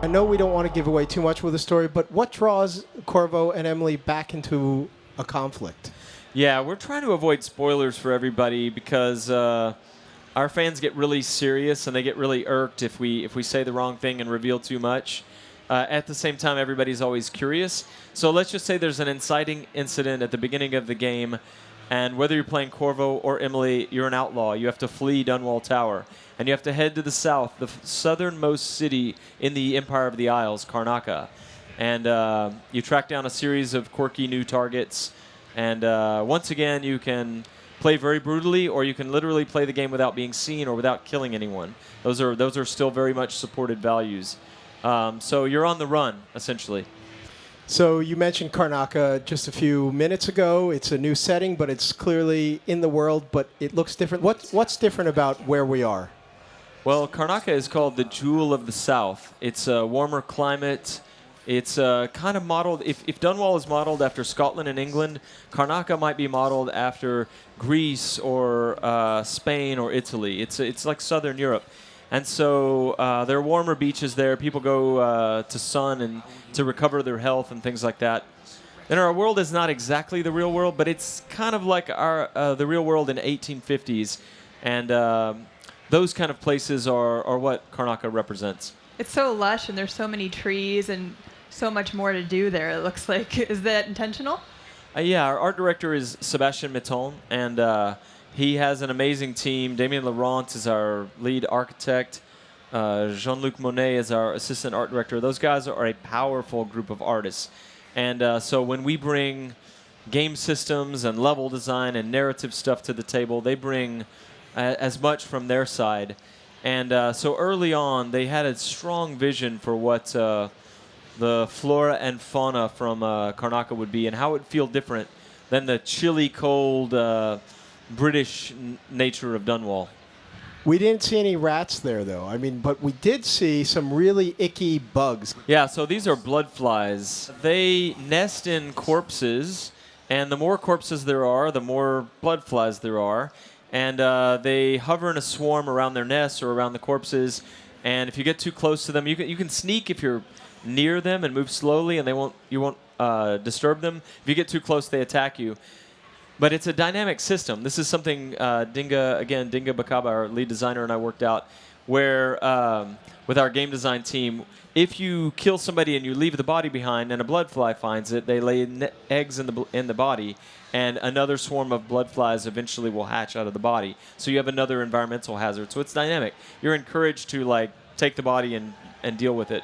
I know we don't want to give away too much with the story, but what draws Corvo and Emily back into a conflict? Yeah, we're trying to avoid spoilers for everybody because our fans get really serious and they get really irked if we say the wrong thing and reveal too much. At the same time, everybody's always curious. So let's just say there's an inciting incident at the beginning of the game, and whether you're playing Corvo or Emily, you're an outlaw. You have to flee Dunwall Tower, and you have to head to the south, the southernmost city in the Empire of the Isles, Karnaku. And you track down a series of quirky new targets, and once again, you can play very brutally, or you can literally play the game without being seen or without killing anyone. Those are still very much supported values. So you're on the run, essentially. So you mentioned Karnaku just a few minutes ago. It's a new setting, but it's clearly in the world, but it looks different. What's different about where we are? Well, Karnaku is called the Jewel of the South. It's a warmer climate. It's kind of modeled, if Dunwall is modeled after Scotland and England, Karnaku might be modeled after Greece or Spain or Italy. It's like Southern Europe. And so there are warmer beaches there. People go to sun and to recover their health and things like that. And our world is not exactly the real world, but it's kind of like the real world in 1850s. And those kind of places are what Karnaku represents. It's so lush, and there's so many trees and so much more to do there, it looks like. Is that intentional? Yeah, our art director is Sébastien Mitton, and he has an amazing team. Damien Laurent is our lead architect. Jean-Luc Monet is our assistant art director. Those guys are a powerful group of artists. And so when we bring game systems and level design and narrative stuff to the table, they bring as much from their side. And so early on, they had a strong vision for what the flora and fauna from Karnaku would be and how it would feel different than the chilly, cold British nature of Dunwall. We didn't see any rats there, though. I mean, but we did see some really icky bugs. Yeah, so these are blood flies. They nest in corpses, and the more corpses there are, the more blood flies there are. And they hover in a swarm around their nests or around the corpses. And if you get too close to them, you can sneak if you're near them and move slowly, and you won't disturb them. If you get too close, they attack you. But it's a dynamic system. This is something Dinga Bakaba, our lead designer, and I worked out, where with our game design team, if you kill somebody and you leave the body behind and a blood fly finds it, they lay eggs in the body, and another swarm of blood flies eventually will hatch out of the body. So you have another environmental hazard. So it's dynamic. You're encouraged to take the body and deal with it.